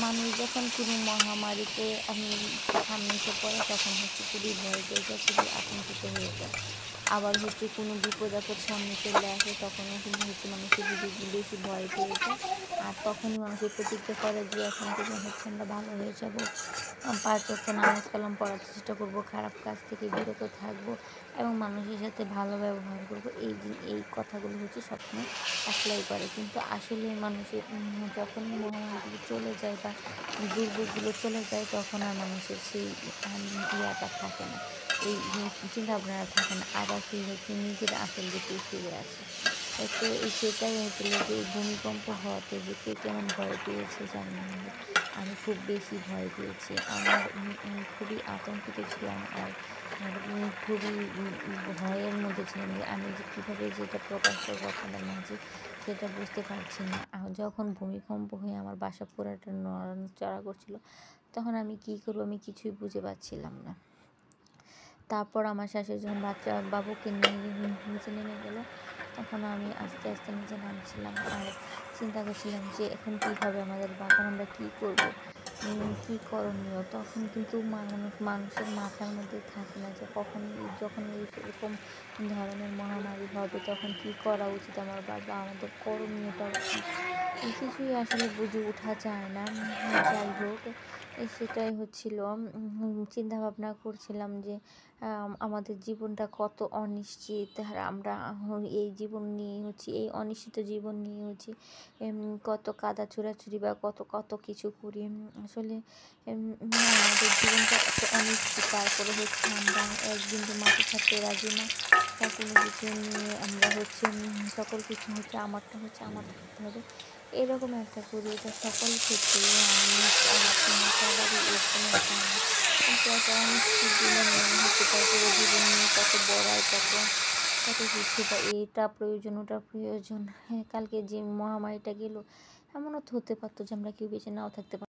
মানুষ যখন কোনো মহামারীতে সামনে এসে পড়ে তখন হচ্ছে খুবই ভয় পেয়ে যায়, খুবই আতঙ্কিত হয়ে যায়। আবার হচ্ছে কোনো বিপদ আপদ সামনে চলে আসে তখনও কিন্তু হচ্ছে মানুষের বেশি ভয় পেয়ে যায়। আর তখনই মানুষের প্রতিজ্ঞা করে যে এখন থেকে হচ্ছে আমরা ভালো হয়ে যাব, ৫ ওয়াক্ত নামাজ কালাম পড়ার চেষ্টা করব, খারাপ কাজ থেকে বিরত থাকব এবং মানুষের সাথে ভালো ব্যবহার করব। এই কথাগুলো হচ্ছে সবসময় অ্যাপ্লাই করে। কিন্তু আসলে মানুষের যখনই মহামারীগুলো চলে যায় বা দুর্যোগগুলো চলে যায় তখন আর মানুষের সেই ইয়াটা থাকে না। এই চিন্তাভাবনাটা থাকে না। আবার সেই হচ্ছে নিজের আসল রূপে ফিরে আসে। তো সেটাই হচ্ছিল যে এই ভূমিকম্প হওয়াতে যে কে কেমন ভয় পেয়েছে জানি না। কিন্তু আমি খুব বেশি ভয় পেয়েছি। আমি খুবই আতঙ্কিত ছিলাম আর খুবই ভয়ের মধ্যে ছিলাম যে আমি যে কিভাবে যে এটা প্রকাশ করব আপনাদের মাঝে সেটা বুঝতে পারছি না। যখন ভূমিকম্প হয়ে আমার বাসা পুরাটা নড়াচড়া করছিল, তখন আমি কী করব আমি কিছুই বুঝে পাচ্ছিলাম না। তারপর আমার শাশুড়ি যখন বাবুকে নিয়ে নিচে নেমে গেল, তখন আমি আস্তে, আস্তে নিচে নামছিলাম আর চিন্তা করছিলাম যে এখন কী হবে আমাদের বা এখন আমরা কী করব? কী করণীয়? তখন কিন্তু মানুষের মাথার মধ্যে থাকে না যে যখন এরকম ধরনের মহামারী হবে তখন কী করা উচিত আমার বা আমাদের করণীয়টাও কী? কিছুই আসলে বুঝে ওঠা যায় না। যাই হোক, সেটাই হচ্ছিল চিন্তাভাবনা করছিলাম যে আমাদের জীবনটা কত অনিশ্চিত। আর আমরা এই জীবন নিয়ে হচ্ছে এই অনিশ্চিত জীবন নিয়ে হচ্ছে কত কাদা ছোড়াছুড়ি বা কত কিছু করি। আসলে আমাদের জীবনটা এত অনিশ্চিত, তারপরে হচ্ছে আমরা একদিন তো মাটি ছাড়তে রাজি না বা কোনো কিছু নিয়ে আমরা হচ্ছে সকল কিছু হচ্ছে আমারটা হচ্ছে আমার থাকতে হবে। এরকম একটা করি, এটা সকল ক্ষেত্রেই আমি সবারই এরকম একটা কিন্তু একটা অনিশ্চিত জীবন নিয়ে হচ্ছে তারপরে জীবন নিয়ে কত বড়াই কত কিছু বা এটা প্রয়োজন ওটা প্রয়োজন। হ্যাঁ, কালকে যে মহামারীটা গেল এমনও তো হতে পারতো যে আমরা কেউ বেঁচে নাও থাকতে পারতাম।